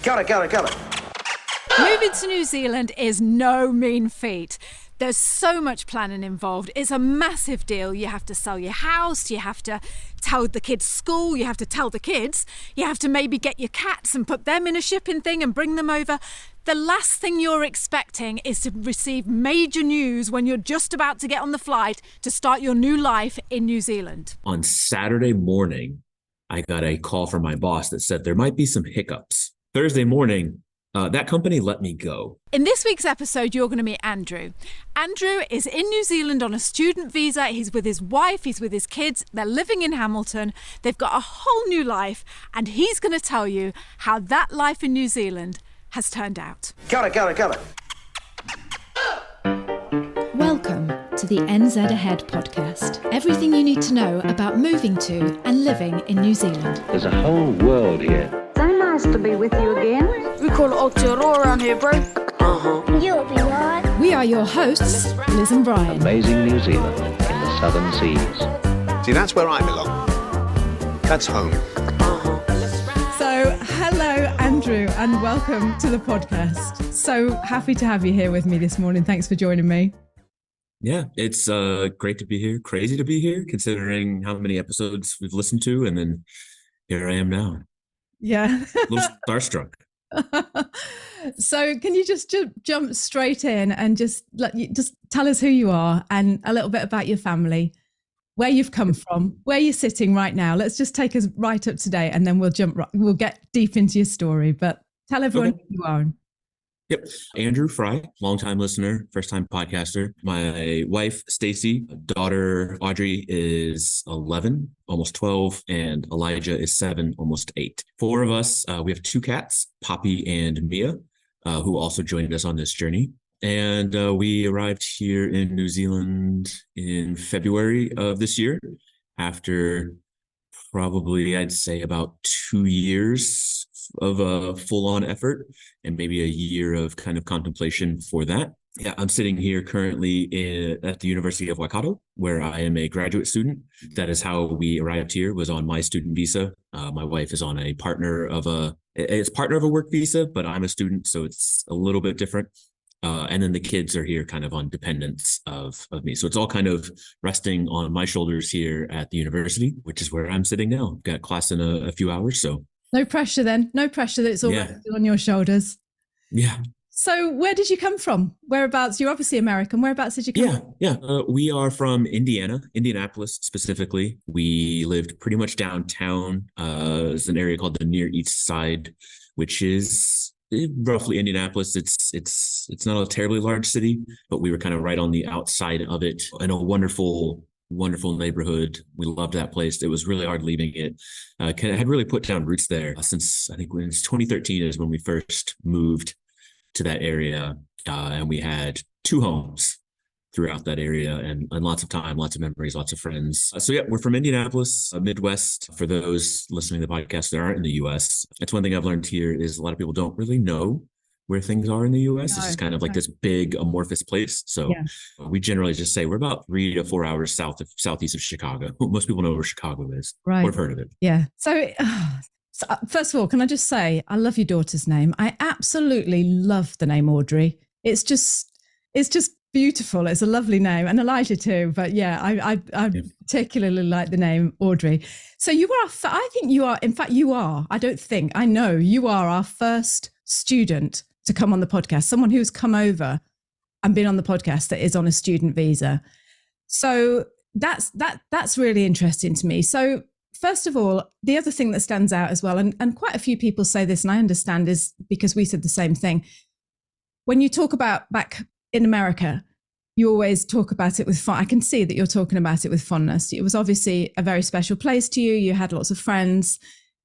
Cut it. Moving to New Zealand is no mean feat. There's so much planning involved. It's a massive deal. You have to sell your house, you have to tell the kids' school, you have to tell the kids, you have to maybe get your cats and put them in a shipping thing and bring them over. The last thing you're expecting is to receive major news when you're just about to get on the flight to start your new life in New Zealand. On Saturday morning, I got a call from my boss that said there might be some hiccups. Thursday morning, that company let me go. In this week's episode, you're going to meet Andrew. Andrew is in New Zealand on a student visa. He's with his wife, he's with his kids. They're living in Hamilton. They've got a whole new life, and he's going to tell you how that life in New Zealand has turned out. Cut it. Welcome to the NZ Ahead podcast. Everything you need to know about moving to and living in New Zealand. There's a whole world here. So nice to be with you again. We call it Aotearoa around here, bro. You'll be right. We are your hosts, Liz and Brian. Amazing New Zealand in the southern seas. See, that's where I belong. That's home. So, hello, Andrew, and welcome to the podcast. So happy to have you here with me this morning. Thanks for joining me. Yeah, it's great to be here. Crazy to be here, considering how many episodes we've listened to, and then here I am now. Yeah. A little starstruck. So can you just jump straight in and just tell us who you are and a little bit about your family, where you've come from, where you're sitting right now. Let's just take us right up to date, and then we'll get deep into your story. But tell everyone who you are. Yep. Andrew Fry, longtime listener, first-time podcaster. My wife, Stacy, daughter, Audrey, is 11, almost 12, and Elijah is 7, almost 8. 4 of us, we have 2 cats, Poppy and Mia, who also joined us on this journey. And we arrived here in New Zealand in February of this year after probably, I'd say, about 2 years of a full-on effort and maybe a year of kind of contemplation for that. Yeah, I'm sitting here currently at the University of Waikato, where I am a graduate student. That is how we arrived here, was on my student visa. My wife is on it's partner of a work visa, but I'm a student, so it's a little bit different. And then the kids are here kind of on dependence of me. So it's all kind of resting on my shoulders here at the university, which is where I'm sitting now. I've got class in a few hours, so. No pressure then. No pressure that it's all on your shoulders. Yeah. So where did you come from? Whereabouts? You're obviously American. Whereabouts did you come from? Yeah. We are from Indianapolis specifically. We lived pretty much downtown. It's an area called the Near East Side, which is roughly Indianapolis. It's not a terribly large city, but we were kind of right on the outside of it in a wonderful neighborhood. We loved that place. It was really hard leaving it. Had really put down roots there since I think when it's 2013 is when we first moved to that area, and we had 2 homes throughout that area and lots of time, lots of memories, lots of friends. So yeah, we're from Indianapolis, Midwest. For those listening to the podcast that aren't in the U.S., that's one thing I've learned here is a lot of people don't really know where things are in the U.S. No, it's just kind of like this big amorphous place. So we generally just say we're about 3 to 4 hours southeast of Chicago. Most people know where Chicago is. Right. Or have heard of it. Yeah. So first of all, can I just say, I love your daughter's name. I absolutely love the name Audrey. It's just beautiful. It's a lovely name, and Elijah too. But yeah, I particularly like the name Audrey. So you are, I think you are, in fact, you are, I know you are our first student to come on the podcast, someone who's come over and been on the podcast that is on a student visa. So that's really interesting to me. So first of all, the other thing that stands out as well, and quite a few people say this, and I understand, is because we said the same thing. When you talk about back in America, you always talk about it with fun. I can see that you're talking about it with fondness. It was obviously a very special place to you. You had lots of friends.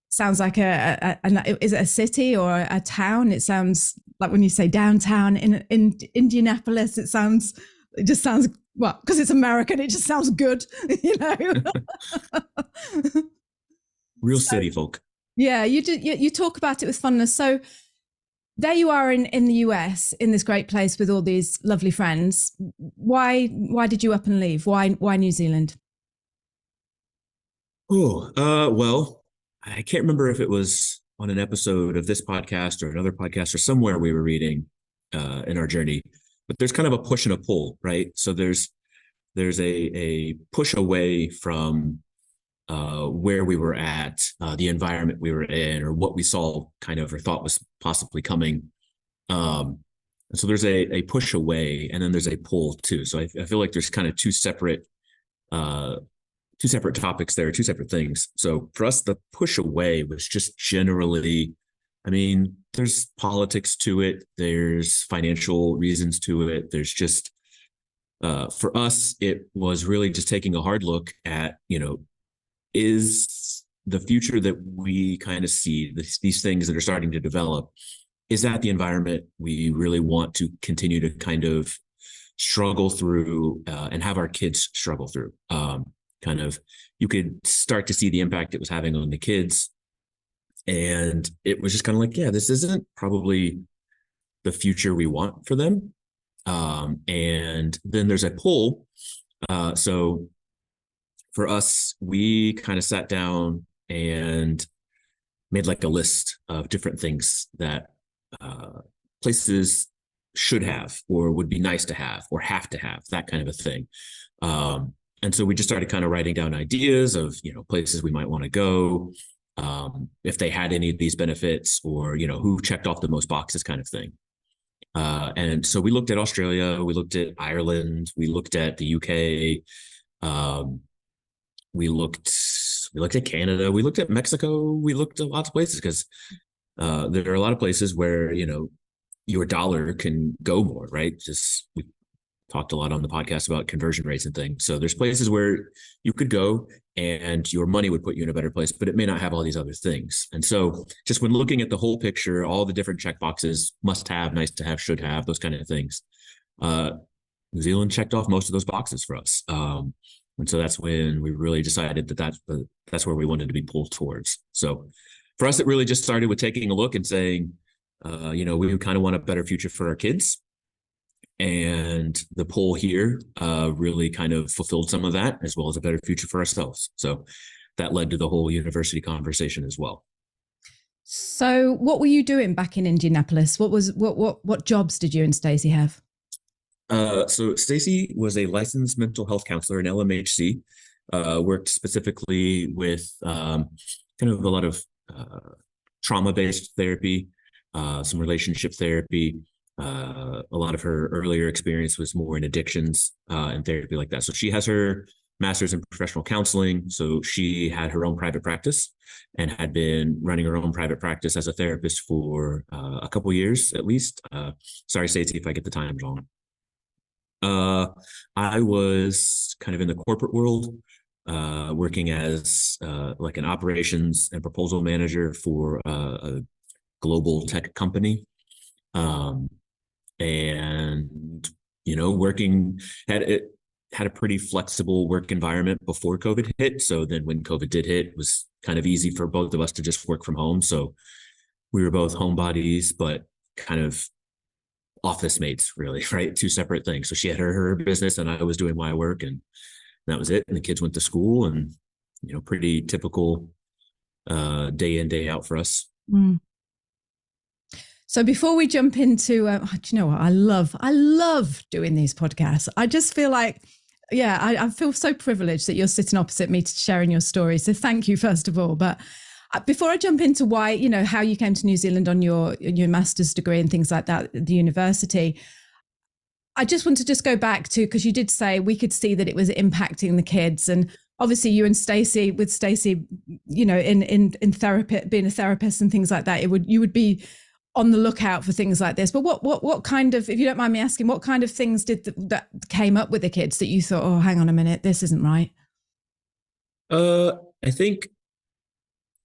Sounds like is it a city or a town? It sounds like when you say downtown in Indianapolis, it just sounds, well, because it's American, it just sounds good, you know. Real city folk. Yeah, you talk about it with fondness. So there you are in the US, in this great place with all these lovely friends. Why did you up and leave? Why New Zealand? Well, I can't remember if it was on an episode of this podcast or another podcast or somewhere we were reading in our journey, but there's kind of a push and a pull, right? So there's a push away from where we were at, the environment we were in, or what we saw kind of or thought was possibly coming. And so there's a push away, and then there's a pull too. So I feel like there's kind of two separate topics there, two separate things. So for us, the push away was just generally, I mean, there's politics to it, there's financial reasons to it, there's just for us, it was really just taking a hard look at, is the future that we kind of see, these things that are starting to develop, is that the environment we really want to continue to kind of struggle through and have our kids struggle through? Kind of, you could start to see the impact it was having on the kids. And it was just kind of like, yeah, this isn't probably the future we want for them. And then there's a pull. So for us, we kind of sat down and made like a list of different things that places should have, or would be nice to have, or have to have, that kind of a thing. And so we just started kind of writing down ideas of, places we might want to go, if they had any of these benefits, or, who checked off the most boxes kind of thing. And so we looked at Australia, we looked at Ireland, we looked at the UK, we looked at Canada, we looked at Mexico, we looked at lots of places, because there are a lot of places where, your dollar can go more, right? Just, we talked a lot on the podcast about conversion rates and things. So there's places where you could go and your money would put you in a better place, but it may not have all these other things. And so just when looking at the whole picture, all the different check boxes, must have, nice to have, should have, those kind of things, New Zealand checked off most of those boxes for us. And so that's when we really decided that that's where we wanted to be pulled towards. So for us, it really just started with taking a look and saying, we kind of want a better future for our kids. And the poll here really kind of fulfilled some of that, as well as a better future for ourselves. So that led to the whole university conversation as well. So what were you doing back in Indianapolis? What jobs did you and Stacy have? So Stacy was a licensed mental health counselor in LMHC, worked specifically with kind of a lot of trauma-based therapy, some relationship therapy. A lot of her earlier experience was more in addictions and therapy like that. So she has her master's in professional counseling. So she had her own private practice and had been running her own private practice as a therapist for a couple years at least. Sorry, Stacy, if I get the times wrong. I was kind of in the corporate world, working as like an operations and proposal manager for a global tech company. And, working had a pretty flexible work environment before COVID hit. So then when COVID did hit, it was kind of easy for both of us to just work from home. So we were both homebodies, but kind of office mates, really, right? Two separate things. So she had her business and I was doing my work, and that was it. And the kids went to school, and, pretty typical day in, day out for us. Mm. So before we jump into, do you know what? I love doing these podcasts. I just feel like, I feel so privileged that you're sitting opposite me sharing your story. So thank you, first of all. But before I jump into why, how you came to New Zealand on your master's degree and things like that at the university, I just want to just go back to, because you did say we could see that it was impacting the kids. And obviously you and Stacy, in therapy, being a therapist and things like that, you would be on the lookout for things like this. But what kind of, if you don't mind me asking, what kind of things that came up with the kids that you thought, oh, hang on a minute, this isn't right? I think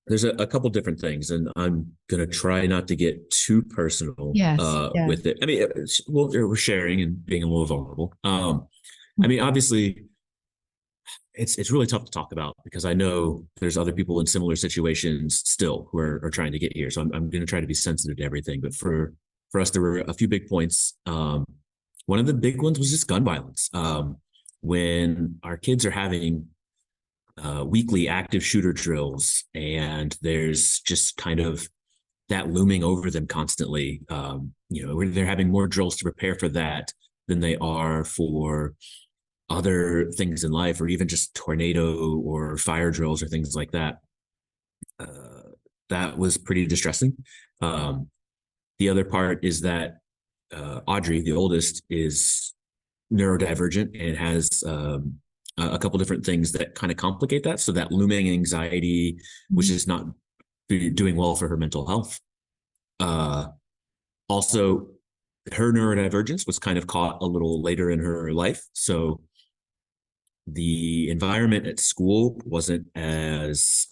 there's a couple different things, and I'm going to try not to get too personal with it. I mean, we're sharing and being a little vulnerable. I mean, obviously it's really tough to talk about, because I know there's other people in similar situations still who are trying to get here. So I'm going to try to be sensitive to everything. But for us, there were a few big points. One of the big ones was just gun violence. When our kids are having weekly active shooter drills, and there's just kind of that looming over them constantly. Where they're having more drills to prepare for that than they are for other things in life, or even just tornado or fire drills or things like that. That was pretty distressing. The other part is that Audrey, the oldest, is neurodivergent and has a couple different things that kind of complicate that. So that looming anxiety, which is not doing well for her mental health. Also, her neurodivergence was kind of caught a little later in her life. So the environment at school wasn't as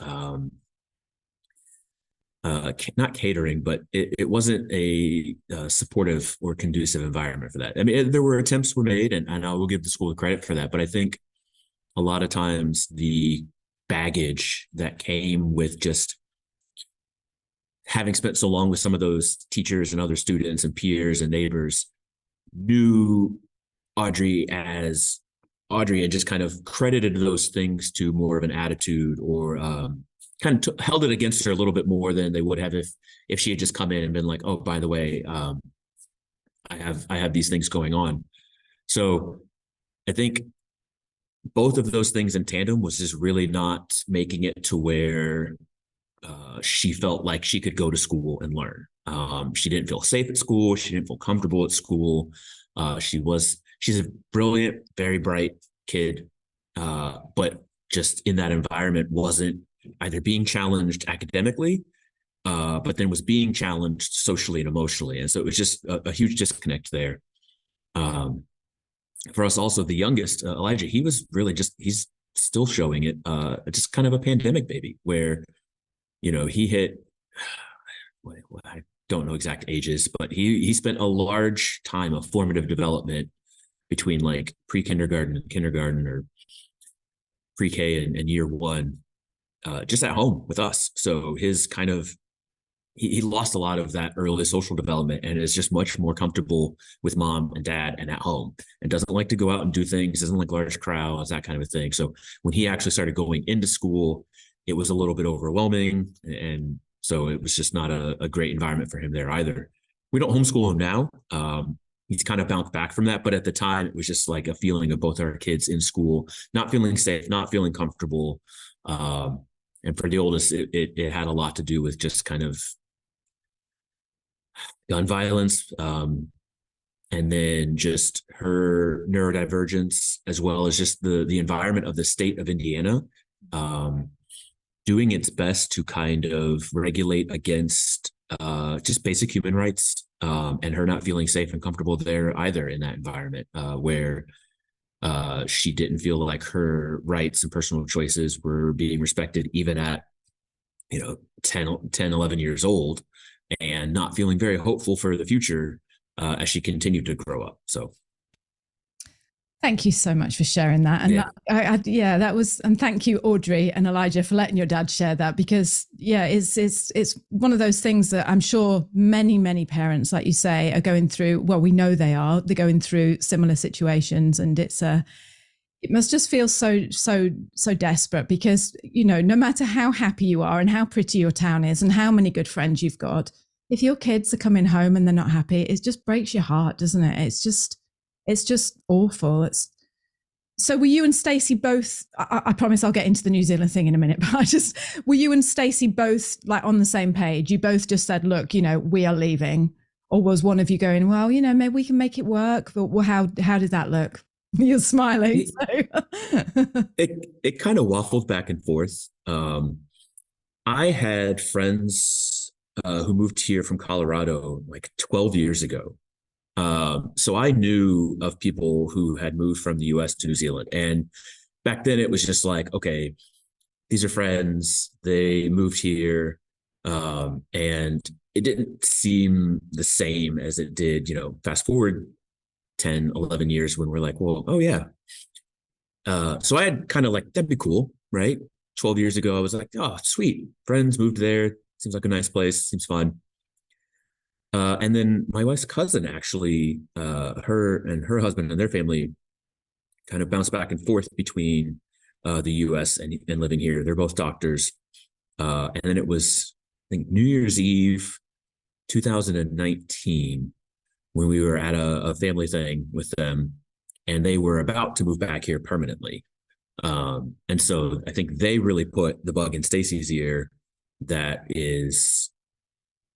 not catering, but it wasn't a supportive or conducive environment for that. I mean, there were attempts were made, and I will give the school credit for that. But I think a lot of times the baggage that came with just having spent so long with some of those teachers and other students and peers and neighbors knew Audrey as Audrey and just kind of credited those things to more of an attitude, or kind of held it against her a little bit more than they would have if she had just come in and been like, oh, by the way, I have these things going on. So I think both of those things in tandem was just really not making it to where she felt like she could go to school and learn. She didn't feel safe at school. She didn't feel comfortable at school. She's a brilliant, very bright kid, but just in that environment wasn't either being challenged academically, but then was being challenged socially and emotionally. And so it was just a huge disconnect there. For us also, the youngest, Elijah, he was really he's still showing it, just kind of a pandemic baby where, he hit, I don't know exact ages, but he spent a large time of formative development between like pre-kindergarten and kindergarten, or pre-K and year one, just at home with us. So his kind of, he lost a lot of that early social development and is just much more comfortable with mom and dad and at home, and doesn't like to go out and do things, doesn't like large crowds, that kind of a thing. So when he actually started going into school, it was a little bit overwhelming. And so it was just not a great environment for him there either. We don't homeschool him now. He's kind of bounced back from that. But at the time, it was just like a feeling of both our kids in school, not feeling safe, not feeling comfortable. And for the oldest, it had a lot to do with just kind of gun violence, and then just her neurodivergence, as well as just the environment of the state of Indiana, doing its best to kind of regulate against just basic human rights, and her not feeling safe and comfortable there either in that environment, where she didn't feel like her rights and personal choices were being respected, even at 10 11 years old, and not feeling very hopeful for the future as she continued to grow up. So thank you so much for sharing that. And that was, and thank you, Audrey and Elijah, for letting your dad share that, because it's one of those things that I'm sure many parents, like you say, are going through. Well, we know they're going through similar situations, and it must just feel so desperate, because, no matter how happy you are and how pretty your town is and how many good friends you've got, if your kids are coming home and they're not happy, it just breaks your heart, doesn't it? It's just awful. So were you and Stacy both, I promise I'll get into the New Zealand thing in a minute, but were you and Stacy both like on the same page? You both just said, look, we are leaving? Or was one of you going, well, maybe we can make it work? But how did that look? You're smiling. So. It kind of waffled back and forth. I had friends who moved here from Colorado like 12 years ago. So I knew of people who had moved from the US to New Zealand. And back then it was just like, okay, these are friends, they moved here. And it didn't seem the same as it did, fast forward 10, 11 years when we're like, well, oh yeah. So I had kind of like, that'd be cool, right? 12 years ago, I was like, oh, sweet. Friends moved there. Seems like a nice place. Seems fun. And then my wife's cousin, actually, her and her husband and their family kind of bounced back and forth between the US and living here. They're both doctors. And then it was, I think, New Year's Eve 2019 when we were at a family thing with them, and they were about to move back here permanently. And so I think they really put the bug in Stacy's ear. That is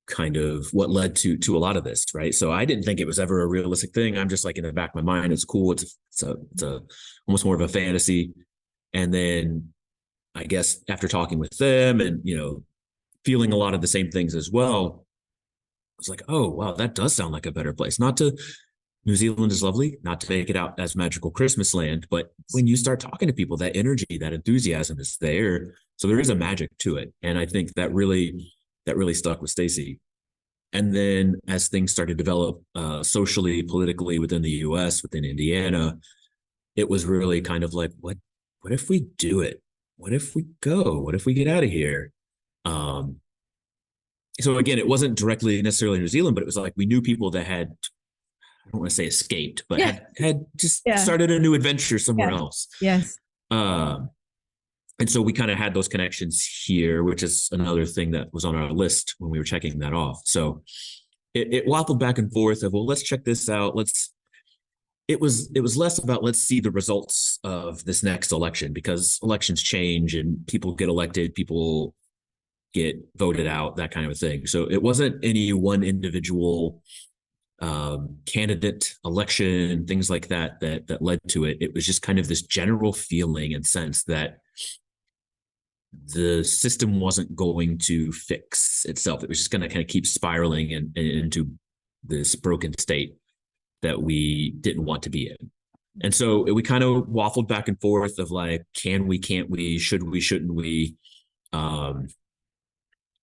kind of what led to a lot of this, right? So I didn't think it was ever a realistic thing. I'm just like, in the back of my mind, it's cool. It's a almost more of a fantasy. And then I guess after talking with them and, feeling a lot of the same things as well, I was like, oh, wow, that does sound like a better place. New Zealand is lovely, not to make it out as magical Christmas land, but when you start talking to people, that energy, that enthusiasm is there. So there is a magic to it. And I think that really stuck with Stacy. And then as things started to develop socially, politically within the US, within Indiana, it was really kind of like, what if we do it? What if we go? What if we get out of here? So again, it wasn't directly necessarily New Zealand, but it was like we knew people that had, I don't want to say escaped, but had just started a new adventure somewhere else. Yes. And so we kind of had those connections here, which is another thing that was on our list when we were checking that off. So it waffled back and forth of, well, let's check this out. It was less about let's see the results of this next election, because elections change and people get elected, people get voted out, that kind of a thing. So it wasn't any one individual candidate election, things like that led to it. It was just kind of this general feeling and sense that the system wasn't going to fix itself. It was just going to kind of keep spiraling into this broken state that we didn't want to be in. And so we kind of waffled back and forth of like, can we, can't we, should we, shouldn't we?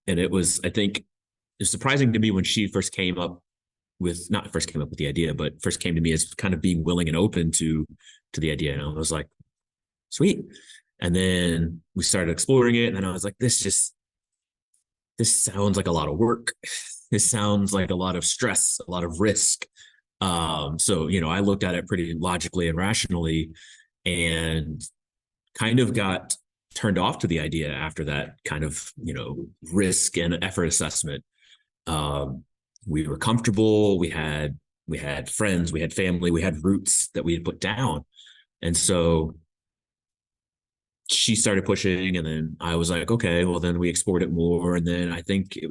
And it was, I think, it was surprising to me when she first came up with the idea, but first came to me as kind of being willing and open to the idea. And I was like, sweet. And then we started exploring it. And then I was like, this sounds like a lot of work. This sounds like a lot of stress, a lot of risk. So, I looked at it pretty logically and rationally and kind of got turned off to the idea after that kind of, risk and effort assessment. We were comfortable. We had friends, we had family, we had roots that we had put down. And so she started pushing, and then I was like, okay, well, then we explored it more. And then I think it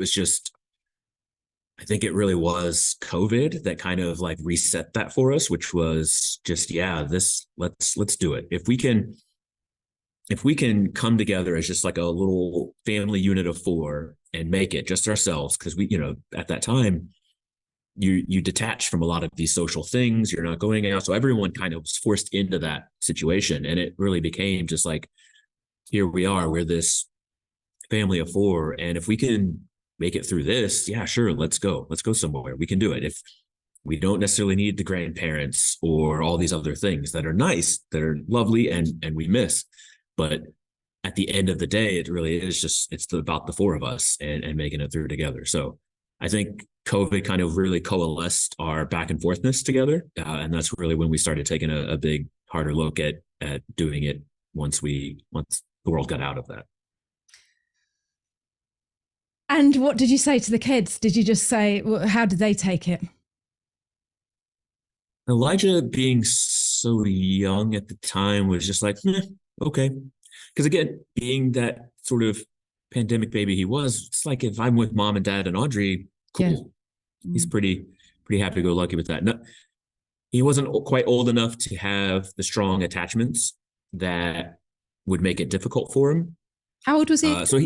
really was COVID that kind of like reset that for us, which was just, let's do it. If we can come together as just like a little family unit of 4 and make it just ourselves, because we, at that time, you detach from a lot of these social things. You're not going out. So everyone kind of was forced into that situation. And it really became just like, here we are, we're this family of 4. And if we can make it through this, sure, let's go somewhere. We can do it. If we don't necessarily need the grandparents or all these other things that are nice, that are lovely and we miss. But at the end of the day, it really is just, it's about the 4 of us and making it through together. So I think COVID kind of really coalesced our back and forthness together. And that's really when we started taking a big, harder look at doing it once the world got out of that. And what did you say to the kids? Did you just say, how did they take it? Elijah, being so young at the time, was just like, okay. Because again, being that sort of pandemic baby he was, it's like, if I'm with mom and dad and Audrey, cool. Yeah. He's pretty happy-go-lucky with that. No, he wasn't quite old enough to have the strong attachments that would make it difficult for him. How old was he? So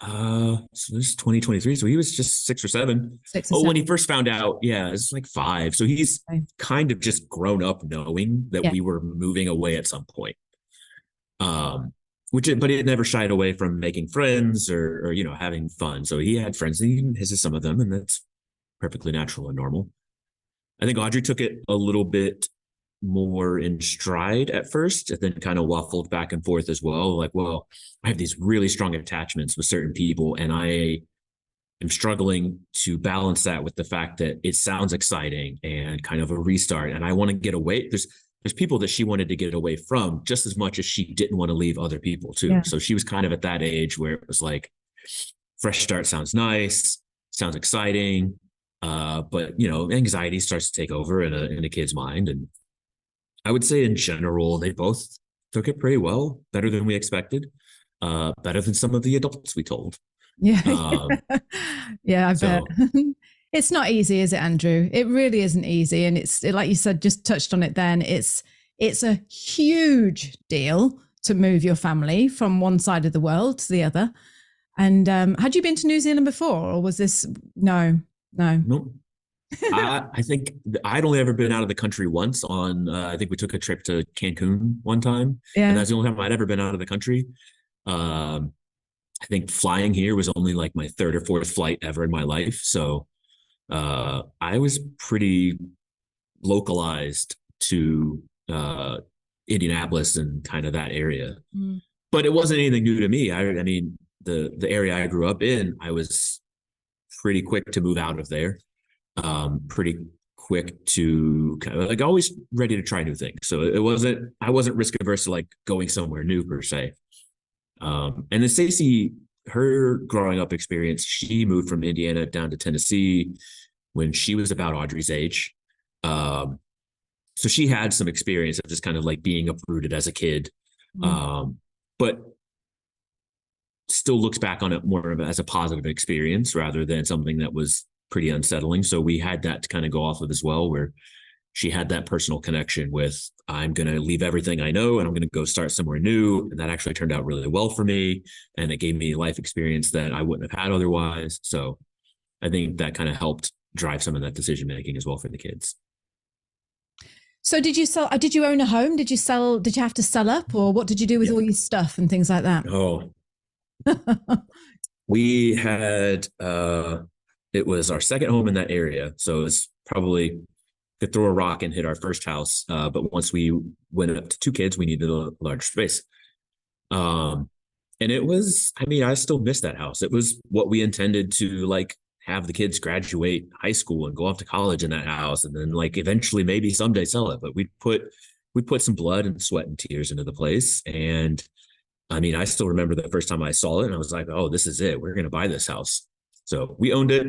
this is 2023. So he was just 6 or 7. 6 or 7. When he first found out, it's like 5. So he's kind of just grown up knowing that we were moving away at some point. But he never shied away from making friends or having fun. So he had friends, and he hisses some of them, and that's perfectly natural and normal. I think Audrey took it a little bit more in stride at first, and then kind of waffled back and forth as well. Like, well, I have these really strong attachments with certain people, and I am struggling to balance that with the fact that it sounds exciting and kind of a restart, and I want to get away. There's people that she wanted to get away from just as much as she didn't want to leave other people too. Yeah. So she was kind of at that age where it was like, fresh start sounds nice. sounds exciting. But you know, anxiety starts to take over in a kid's mind. And I would say in general, they both took it pretty well, better than we expected, better than some of the adults we told. Yeah. Yeah, I bet. It's not easy, is it, Andrew? It really isn't easy. And it's like you said, just touched on it then. It's a huge deal to move your family from one side of the world to the other. And had you been to New Zealand before, or was this no? Nope. I think I'd only ever been out of the country once I think we took a trip to Cancun one time. Yeah. And that's the only time I'd ever been out of the country. I think flying here was only like my third or fourth flight ever in my life. So I was pretty localized to Indianapolis and kind of that area. But it wasn't anything new to me. I mean, the area I grew up in, I was pretty quick to move out of there. Pretty quick to kind of like always ready to try new things. So I wasn't risk averse to like going somewhere new per se. And then Stacy, her growing up experience, she moved from Indiana down to Tennessee when she was about Audrey's age. So she had some experience of just kind of like being uprooted as a kid. But still looks back on it more of as a positive experience rather than something that was pretty unsettling. So we had that to kind of go off of as well, where she had that personal connection with, I'm going to leave everything I know and I'm going to go start somewhere new. And that actually turned out really well for me. And it gave me life experience that I wouldn't have had otherwise. So I think that kind of helped drive some of that decision making as well for the kids. So did you own a home? Did you have to sell up, or what did you do with all your stuff and things like that? Oh, we had, it was our second home in that area. So it's probably could throw a rock and hit our first house. But once we went up to 2 kids, we needed a large space. And it was, I mean, I still miss that house. It was what we intended to like have the kids graduate high school and go off to college in that house. And then like eventually maybe someday sell it. But we put some blood and sweat and tears into the place. And I mean, I still remember the first time I saw it and I was like, oh, this is it. We're going to buy this house. So we owned it.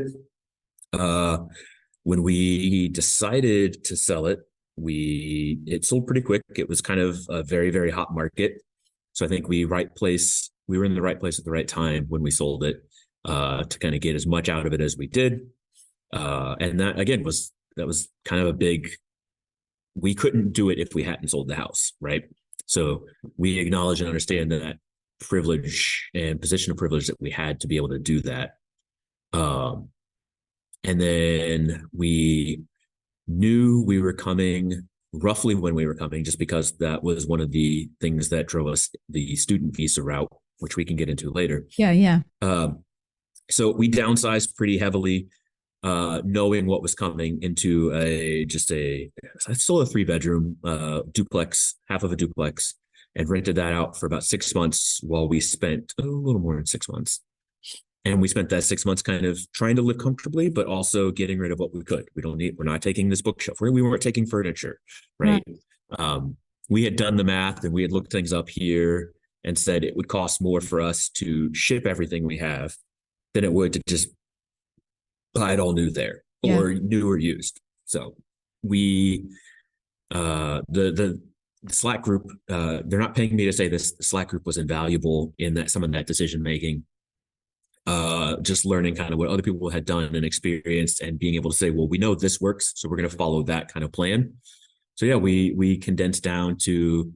When we decided to sell it, it sold pretty quick. It was kind of a very, very hot market. So I think we were in the right place at the right time when we sold it, to kind of get as much out of it as we did. And that again was kind of a big, we couldn't do it if we hadn't sold the house. Right. So we acknowledge and understand that privilege and position of privilege that we had to be able to do that. And then we knew we were coming roughly when we were coming, just because that was one of the things that drove us the student visa route, which we can get into later. Yeah. So we downsized pretty heavily, knowing what was coming into still a 3-bedroom duplex, half of a duplex, and rented that out for about 6 months while we spent a little more than 6 months. And we spent that 6 months kind of trying to live comfortably, but also getting rid of what we could. We're not taking this bookshelf. We weren't taking furniture, right? We had done the math and we had looked things up here and said it would cost more for us to ship everything we have than it would to just buy it all new there or new or used. So we, the Slack group, they're not paying me to say this. The Slack group was invaluable in that some of that decision making. Just learning kind of what other people had done and experienced and being able to say, well, we know this works, so we're going to follow that kind of plan. So yeah, we condensed down to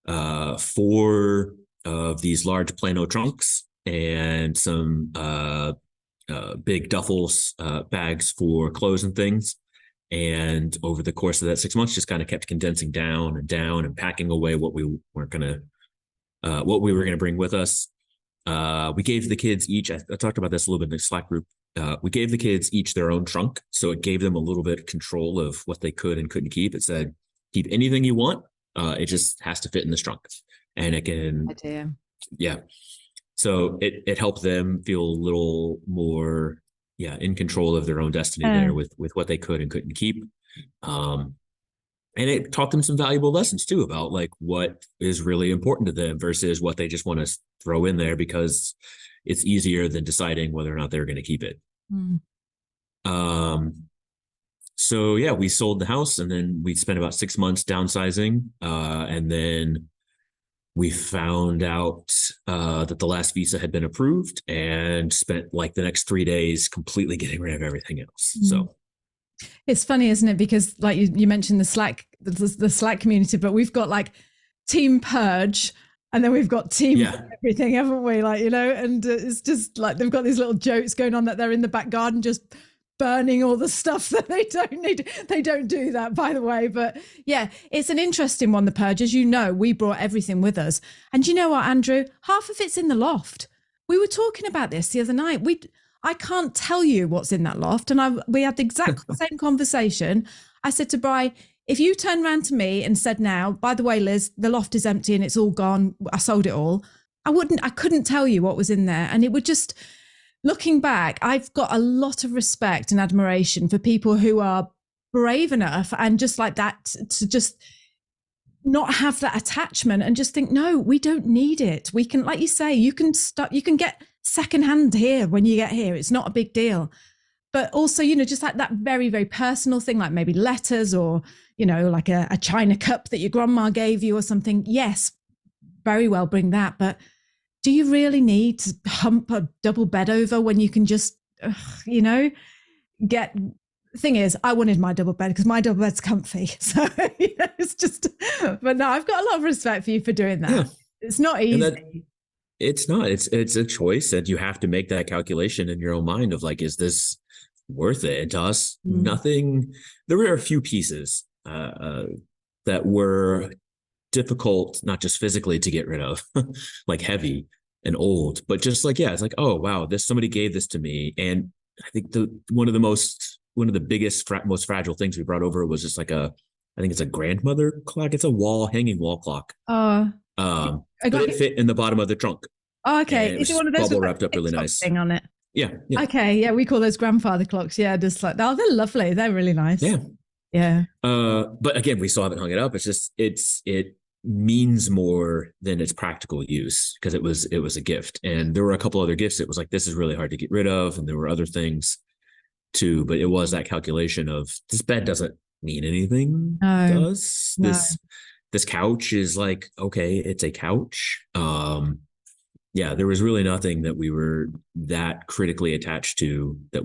4 of these large Plano trunks and some big duffels, bags for clothes and things. And over the course of that 6 months, just kind of kept condensing down and packing away what we were going to bring with us. We gave the kids each, I talked about this a little bit in the Slack group. We gave the kids each their own trunk. So it gave them a little bit of control of what they could and couldn't keep. It said, keep anything you want. It just has to fit in this trunk. And it can, So it helped them feel a little more, in control of their own destiny there with what they could and couldn't keep. And it taught them some valuable lessons too about like what is really important to them versus what they just want to throw in there because it's easier than deciding whether or not they're going to keep it. So yeah, we sold the house, and then we spent about 6 months downsizing. And then we found out that the last visa had been approved, and spent like the next 3 days completely getting rid of everything else. So it's funny, isn't it? Because like you mentioned the Slack community, but we've got like Team Purge, and then we've got Team everything, haven't we? Like, you know, and it's just like they've got these little jokes going on that they're in the back garden just burning all the stuff that they don't need. They don't do that, by the way. But yeah, it's an interesting one, the Purge. As you know, we brought everything with us. And you know what, Andrew? Half of it's in the loft. We were talking about this the other night. I can't tell you what's in that loft. And we had the exact same conversation. I said to Bri, if you turned around to me and said now, by the way, Liz, the loft is empty and it's all gone, I sold it all, I couldn't tell you what was in there. And it would just, looking back, I've got a lot of respect and admiration for people who are brave enough and just like that to just not have that attachment and just think, no, we don't need it. We can, like you say, you can get secondhand here when you get here. It's not a big deal. But also, you know, just like that very, very personal thing, like maybe letters or, you know, like a china cup that your grandma gave you or something. Yes, very well, bring that. But do you really need to hump a double bed over when you can just, you know, get... Thing is, I wanted my double bed because my double bed's comfy. So you know, it's just, but no, I've got a lot of respect for you for doing that. Yeah. It's not easy. It's not. It's a choice that you have to make that calculation in your own mind of like, is this worth it? And to us, nothing. There were a few pieces that were difficult, not just physically to get rid of, like heavy and old, but just like, yeah, it's like, oh wow, somebody gave this to me, and I think one of the biggest, most fragile things we brought over was just like I think it's a grandmother clock. It's a hanging wall clock. But it fit in the bottom of the trunk. Oh, okay. Is it one of those bubble wrapped up really nice thing on it? Yeah. Okay. Yeah. We call those grandfather clocks. Yeah. Just like, oh, they're lovely. They're really nice. Yeah. Yeah. But again, we still haven't hung it up. It's just, it means more than its practical use because it was a gift. And there were a couple other gifts. It was like, this is really hard to get rid of. And there were other things too, but it was that calculation of this bed doesn't mean anything. Does this couch is like, okay, it's a couch. Yeah, there was really nothing that we were that critically attached to that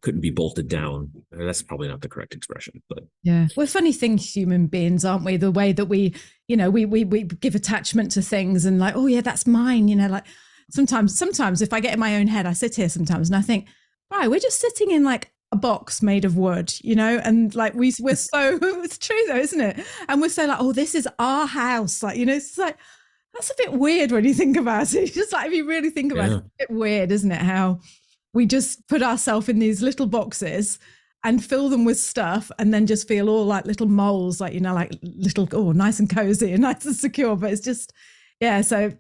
couldn't be bolted down. That's probably not the correct expression, but yeah, we're funny things, human beings, aren't we? The way that we give attachment to things and like, oh yeah, that's mine. You know, like sometimes if I get in my own head, I sit here sometimes and I think, right, we're just sitting in like a box made of wood, you know, and like we're so, it's true though, isn't it? And we're so like, oh, this is our house. Like, you know, it's like, that's a bit weird when you think about it. Just like, if you really think about it, it's a bit weird, isn't it? How we just put ourselves in these little boxes and fill them with stuff and then just feel all like little moles, like, you know, like little, oh, nice and cozy and nice and secure. But it's just, yeah. So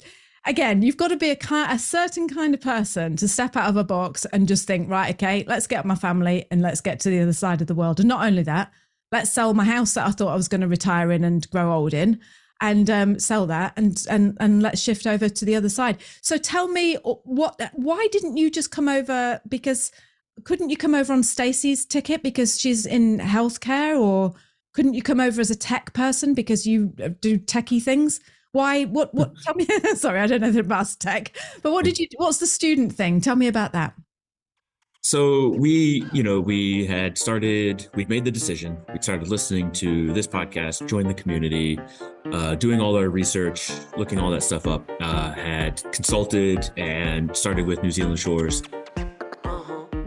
again, you've got to be a certain kind of person to step out of a box and just think, right, okay, let's get my family and let's get to the other side of the world. And not only that, let's sell my house that I thought I was going to retire in and grow old in, and sell that and let's shift over to the other side. So tell me, why didn't you just come over? Because couldn't you come over on Stacy's ticket because she's in healthcare, or couldn't you come over as a tech person because you do techie things? Why? What? Tell me. Sorry, I don't know anything about tech, but what's the student thing? Tell me about that. So we'd made the decision. We started listening to this podcast, joined the community, doing all our research, looking all that stuff up, had consulted and started with New Zealand Shores.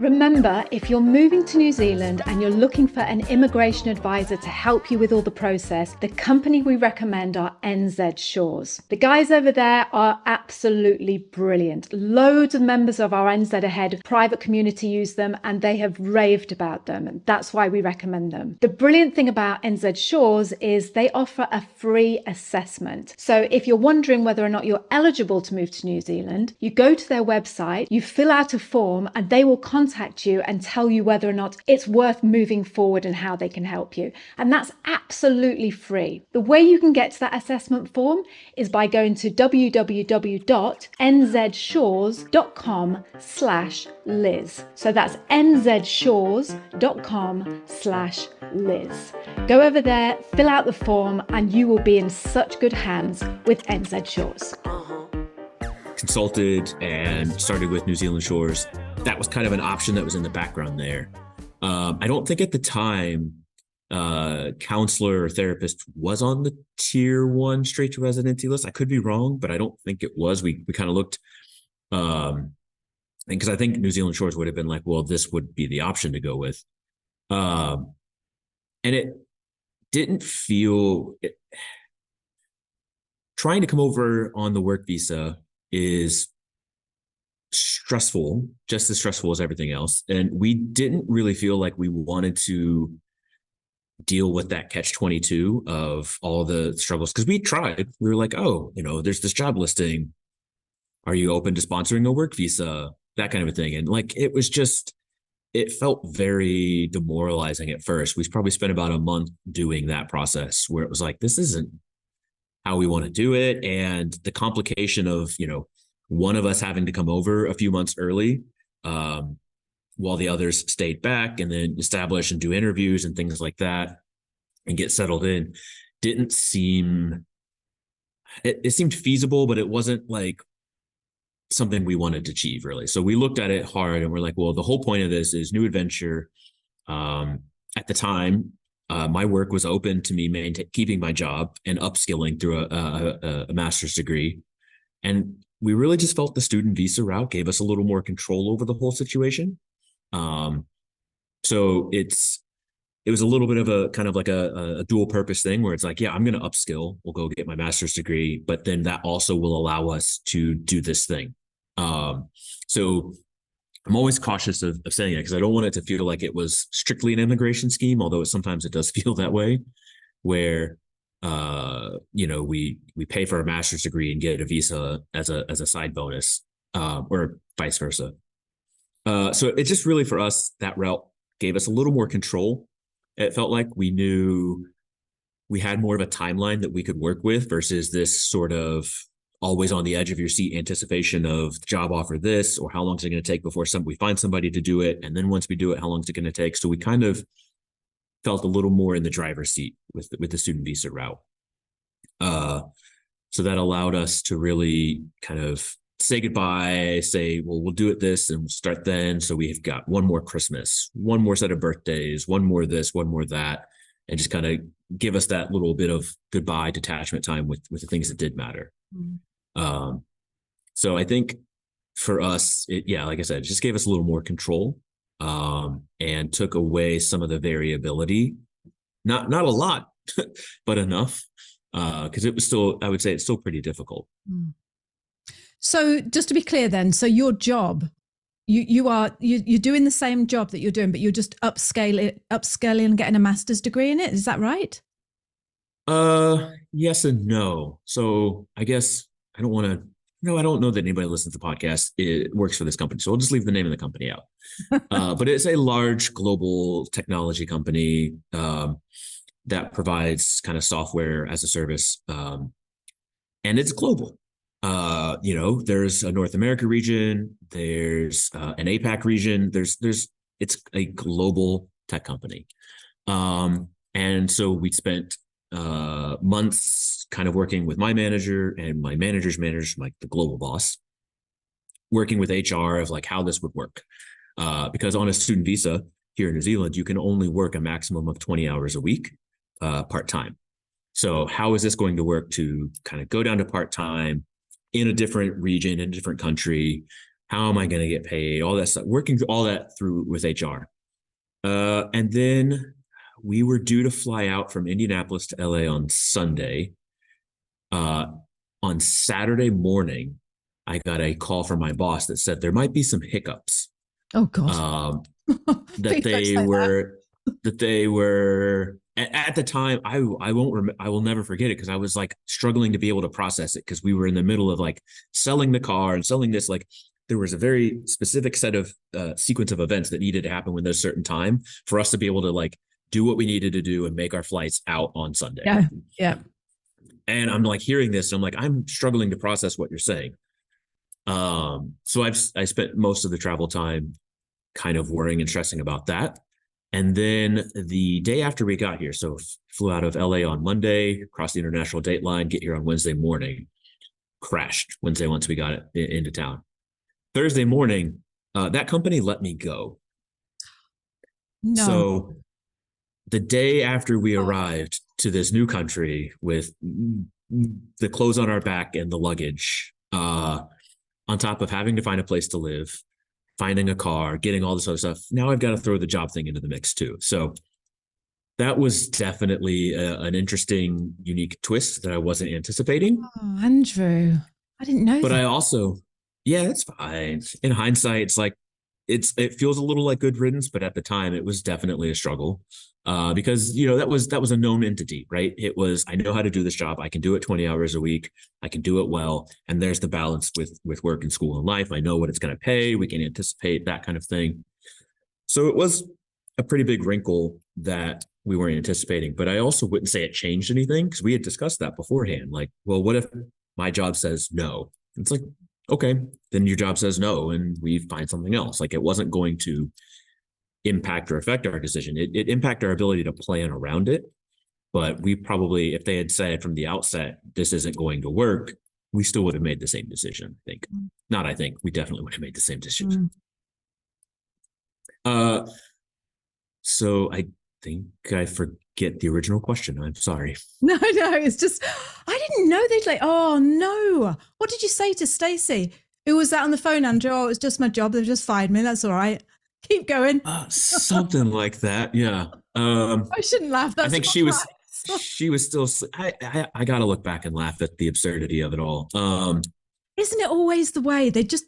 Remember, if you're moving to New Zealand and you're looking for an immigration advisor to help you with all the process, the company we recommend are NZ Shores. The guys over there are absolutely brilliant. Loads of members of our NZ Ahead private community use them and they have raved about them, and that's why we recommend them. The brilliant thing about NZ Shores is they offer a free assessment. So if you're wondering whether or not you're eligible to move to New Zealand, you go to their website, you fill out a form, and they will contact contact you and tell you whether or not it's worth moving forward and how they can help you. And that's absolutely free. The way you can get to that assessment form is by going to www.nzshores.com/Liz. So that's nzshores.com/Liz. Go over there, fill out the form, and you will be in such good hands with NZ Shores. Consulted and started with New Zealand Shores. That was kind of an option that was in the background there. I don't think at the time counselor or therapist was on the tier 1 straight to residency list. I could be wrong, but I don't think it was. We kind of looked, and because I think New Zealand Shores would have been like, well, this would be the option to go with. And it didn't feel trying to come over on the work visa is stressful, just as stressful as everything else. And we didn't really feel like we wanted to deal with that catch-22 of all the struggles. Because we tried. We were like, oh, there's this job listing. Are you open to sponsoring a work visa? That kind of a thing. And like, it felt very demoralizing at first. We probably spent about a month doing that process where it was like, this isn't how we want to do it. And the complication of, one of us having to come over a few months early, while the others stayed back and then establish and do interviews and things like that and get settled in, didn't seem, it seemed feasible, but it wasn't like something we wanted to achieve really. So we looked at it hard and we're like, well, the whole point of this is new adventure. At the time, my work was open to me keeping my job and upskilling through a master's degree. And we really just felt the student visa route gave us a little more control over the whole situation. So it was a little bit of a kind of like a dual purpose thing where it's like, yeah, I'm going to upskill. We'll go get my master's degree, but then that also will allow us to do this thing. So I'm always cautious of saying it because I don't want it to feel like it was strictly an immigration scheme, although sometimes it does feel that way, where we pay for a master's degree and get a visa as a side bonus, or vice versa. So it just really for us, that route gave us a little more control. It felt like we knew we had more of a timeline that we could work with versus this sort of always on the edge of your seat anticipation of job offer this, or how long is it going to take before we find somebody to do it. And then once we do it, how long is it going to take? So we kind of felt a little more in the driver's seat with the student visa route. So that allowed us to really kind of say goodbye, say, well, we'll do it this and we'll start then. So we've got one more Christmas, one more set of birthdays, one more this, one more that, and just kind of give us that little bit of goodbye detachment time with the things that did matter. So I think for us, like I said, it just gave us a little more control, and took away some of the variability, not a lot, but enough, because it was still, I would say it's still pretty difficult. So just to be clear then, so your job, you're doing the same job that you're doing, but you're just upscaling and getting a master's degree in it. Is that right? Yes and no. So I guess I don't know that anybody listens to the podcast. It works for this company. So I'll just leave the name of the company out. But it's a large global technology company, that provides kind of software as a service. And it's global. There's a North America region, there's an APAC region, it's a global tech company. And so we spent months kind of working with my manager and my manager's manager, like the global boss, working with HR of like how this would work. Because on a student visa here in New Zealand, you can only work a maximum of 20 hours a week, part-time. So how is this going to work to kind of go down to part-time in a different region, in a different country? How am I going to get paid? All that stuff, working all that through with HR. And then we were due to fly out from Indianapolis to LA on Sunday. On Saturday morning, I got a call from my boss that said there might be some hiccups. Oh God. That they were at the time. I will never forget it because I was like struggling to be able to process it because we were in the middle of like selling the car and selling this. Like there was a very specific set of sequence of events that needed to happen within a certain time for us to be able to like do what we needed to do and make our flights out on Sunday. Yeah. Yeah. And I'm like hearing this, and I'm like, I'm struggling to process what you're saying. So I spent most of the travel time kind of worrying and stressing about that. And then the day after we got here, so flew out of LA on Monday, crossed the international date line, get here on Wednesday morning, crashed Wednesday once we got it into town. Thursday morning, that company let me go. No. So the day after we arrived to this new country with the clothes on our back and the luggage, on top of having to find a place to live, finding a car, getting all this other stuff, now I've got to throw the job thing into the mix too. So that was definitely an interesting, unique twist that I wasn't anticipating. Oh, Andrew, I didn't know But that. I also, yeah, it's fine. In hindsight, it's like, it feels a little like good riddance, but at the time it was definitely a struggle. Because, you know, that was a known entity, right? It was, I know how to do this job. I can do it 20 hours a week. I can do it well. And there's the balance with work and school and life. I know what it's going to pay. We can anticipate that kind of thing. So it was a pretty big wrinkle that we weren't anticipating, but I also wouldn't say it changed anything because we had discussed that beforehand. Like, well, what if my job says no? It's like, okay, then your job says no and we find something else. Like it wasn't going to impact or affect our decision. It impacted our ability to plan around it. But we probably, if they had said from the outset, this isn't going to work, we still would have made the same decision, I think. Not I think, we definitely would have made the same decision. So I think I forget the original question. I'm sorry. No, it's just, I didn't know they'd like, oh no. What did you say to Stacy? Who was that on the phone, Andrew? Oh, it was just my job. They've just fired me. That's all right. Keep going. Something like that. Yeah. I shouldn't laugh. That's I think she was still, I got to look back and laugh at the absurdity of it all. Isn't it always the way they just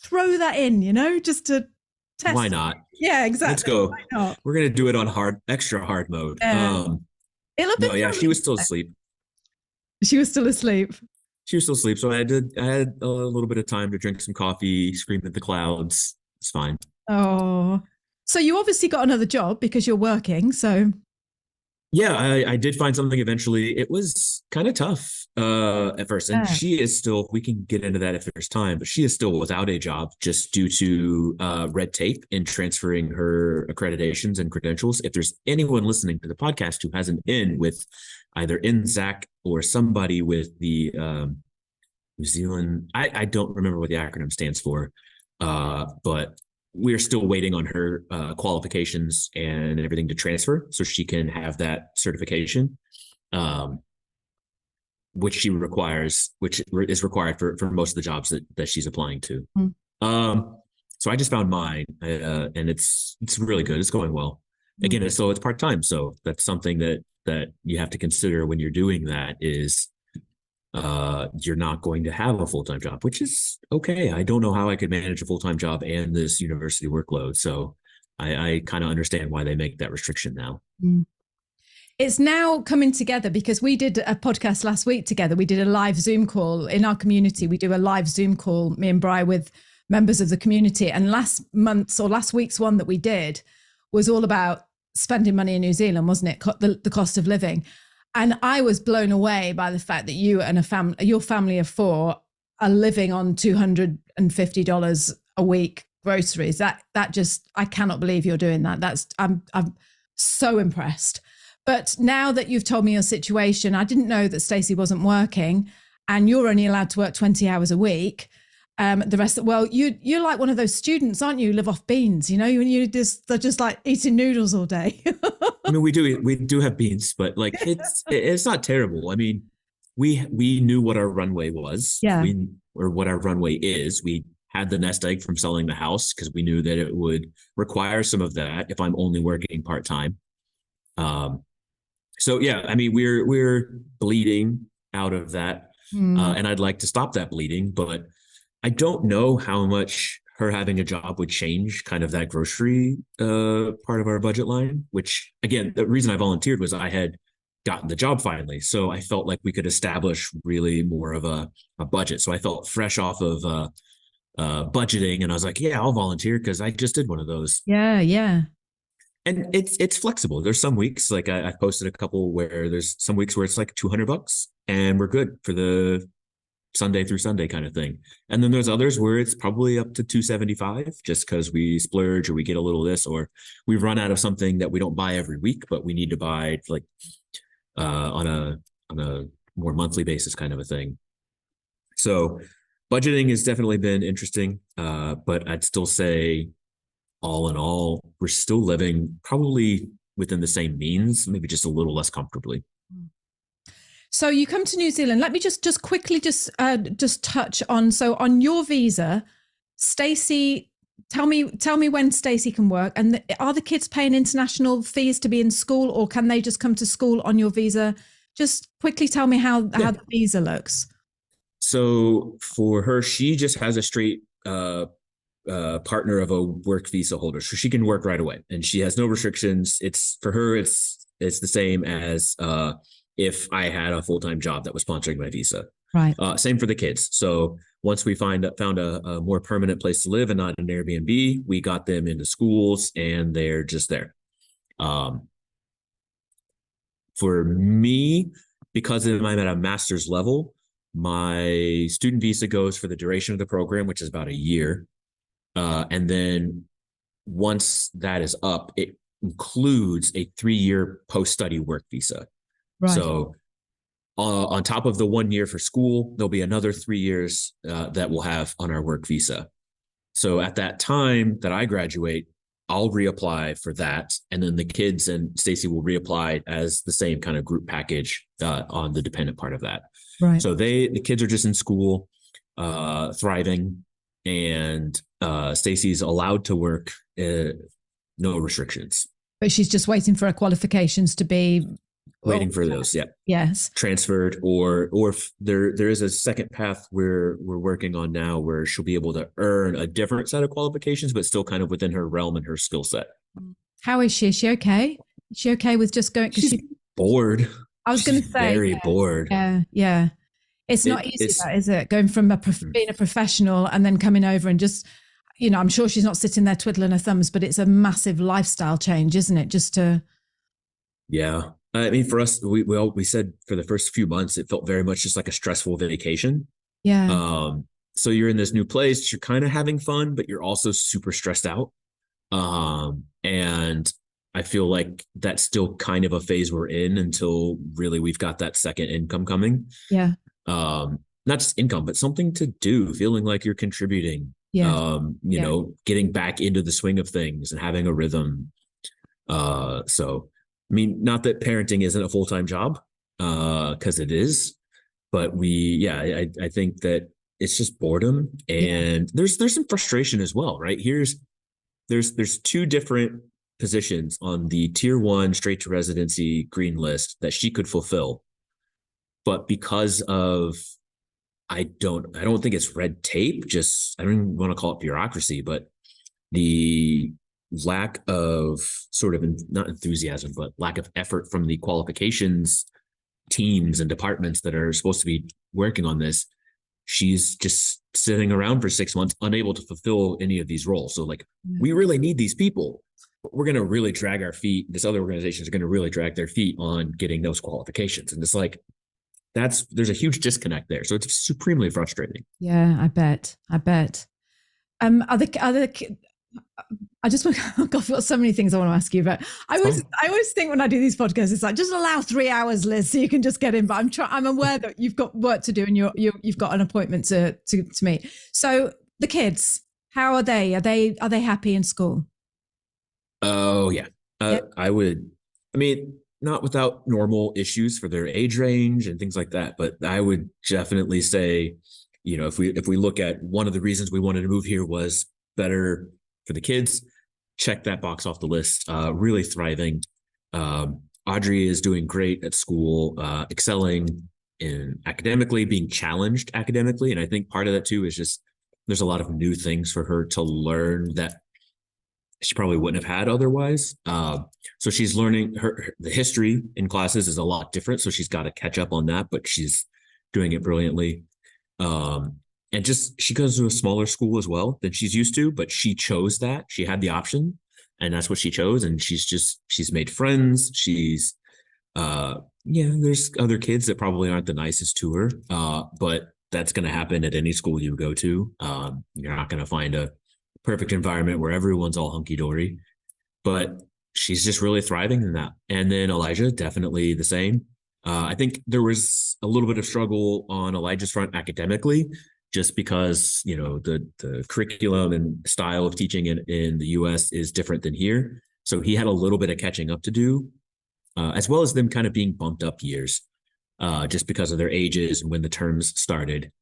throw that in, you know, just to test. Why not? Yeah, exactly. Let's go. We're going to do it on extra hard mode. She was still asleep. She was still asleep. She was still asleep. So I had a little bit of time to drink some coffee, scream at the clouds. It's fine. Oh, so you obviously got another job because you're working. So yeah, I did find something eventually. It was kind of tough at first. And she is still, we can get into that if there's time, but she is still without a job just due to red tape in transferring her accreditations and credentials. If there's anyone listening to the podcast who has an in with either NZAC or somebody with the New Zealand, I don't remember what the acronym stands for, but we're still waiting on her qualifications and everything to transfer so she can have that certification, which she requires, which is required for most of the jobs that she's applying to. So I just found mine and it's really good. It's going well. Again, it's part-time. So that's something that you have to consider when you're doing that is you're not going to have a full-time job, which is okay. I don't know how I could manage a full-time job and this university workload. So I kind of understand why they make that restriction now. It's now coming together because we did a podcast last week together. We did a live Zoom call in our community. We do a live Zoom call, me and Bri, with members of the community. And last week's one that we did was all about spending money in New Zealand, wasn't it? The cost of living. And I was blown away by the fact that you and your family of four are living on $250 a week groceries. That just, I cannot believe you're doing that. I'm so impressed. But now that you've told me your situation, I didn't know that Stacy wasn't working and you're only allowed to work 20 hours a week. The rest you're like one of those students, aren't you? Who live off beans, you know, they're just like eating noodles all day. I mean, we do have beans, but like it's not terrible. I mean, we knew what our runway was, or what our runway is. We had the nest egg from selling the house because we knew that it would require some of that if I'm only working part-time. So yeah, I mean, we're bleeding out of that, and I'd like to stop that bleeding, but I don't know how much her having a job would change kind of that grocery part of our budget line, which again, the reason I volunteered was I had gotten the job finally. So I felt like we could establish really more of a budget. So I felt fresh off of budgeting. And I was like, yeah, I'll volunteer because I just did one of those. Yeah, yeah. And it's flexible. There's some weeks, like I posted a couple where there's some weeks where it's like $200 and we're good for the Sunday through Sunday kind of thing. And then there's others where it's probably up to $275 just because we splurge or we get a little this, or we run out of something that we don't buy every week, but we need to buy like on a more monthly basis kind of a thing. So budgeting has definitely been interesting, but I'd still say all in all, we're still living probably within the same means, maybe just a little less comfortably. So you come to New Zealand. Let me just quickly just touch on, so on your visa, Stacy, tell me when Stacy can work, and are the kids paying international fees to be in school, or can they just come to school on your visa? Just quickly tell me how the visa looks. So for her, she just has a straight partner of a work visa holder, so she can work right away, and she has no restrictions. It's for her, it's the same as if I had a full-time job that was sponsoring my visa. Right. Same for the kids. So once we found a more permanent place to live and not an Airbnb, we got them into schools and they're just there. For me, because I'm at a master's level, my student visa goes for the duration of the program, which is about a year. And then once that is up, it includes a 3-year post-study work visa. Right. So on top of the 1 year for school, there'll be another 3 years that we'll have on our work visa. So at that time that I graduate, I'll reapply for that. And then the kids and Stacy will reapply as the same kind of group package on the dependent part of that. Right. So the kids are just in school, thriving, and Stacy's allowed to work, no restrictions. But she's just waiting for her qualifications to be waiting for those. Yeah. Yes. Transferred, or if there is a second path we're working on now where she'll be able to earn a different set of qualifications, but still kind of within her realm and her skill set. How is she? Is she okay? Is she okay with just going? She's bored. I was going to say very bored. Yeah. Yeah. It's not easy, is it? Going from being a professional and then coming over and just, I'm sure she's not sitting there twiddling her thumbs, but it's a massive lifestyle change, isn't it? Just to. Yeah. I mean, for us, we said for the first few months, it felt very much just like a stressful vacation. Yeah. So you're in this new place, you're kind of having fun, but you're also super stressed out. And I feel like that's still kind of a phase we're in until really we've got that second income coming. Yeah. Not just income, but something to do, feeling like you're contributing. Yeah. Getting back into the swing of things and having a rhythm. So, I mean, not that parenting isn't a full-time job, because it is, but I think that it's just boredom, and there's some frustration as well, right? There's 2 different positions on the tier 1 straight to residency green list that she could fulfill, but because of I don't think it's red tape, just I don't even want to call it bureaucracy, but the lack of sort of not enthusiasm, but lack of effort from the qualifications teams and departments that are supposed to be working on this. She's just sitting around for 6 months, unable to fulfill any of these roles. So we really need these people, but we're going to really drag our feet. This other organizations are going to really drag their feet on getting those qualifications. And it's like, there's a huge disconnect there. So it's supremely frustrating. Yeah, I bet. I just want, I've got so many things I want to ask you, but I always think when I do these podcasts, it's like, just allow 3 hours, Liz, so you can just get in. But I'm aware that you've got work to do and you've got an appointment to meet. So the kids, how are they? Are they happy in school? Oh yeah. I mean, not without normal issues for their age range and things like that, but I would definitely say, if we look at one of the reasons we wanted to move here was better for the kids, check that box off the list. Really thriving. Audrey is doing great at school, excelling in academically, being challenged academically. And I think part of that too is just there's a lot of new things for her to learn that she probably wouldn't have had otherwise. So she's learning the history in classes is a lot different. So she's got to catch up on that, but she's doing it brilliantly. and just she goes to a smaller school as well than she's used to, but she chose that. She had the option, and that's what she chose. And she's made friends. She's there's other kids that probably aren't the nicest to her, but that's going to happen at any school you go to. You're not going to find a perfect environment where everyone's all hunky dory, but she's just really thriving in that. And then Elijah, definitely the same. I think there was a little bit of struggle on Elijah's front academically, just because, the curriculum and style of teaching in the US is different than here. So he had a little bit of catching up to do, as well as them kind of being bumped up years, just because of their ages and when the terms started.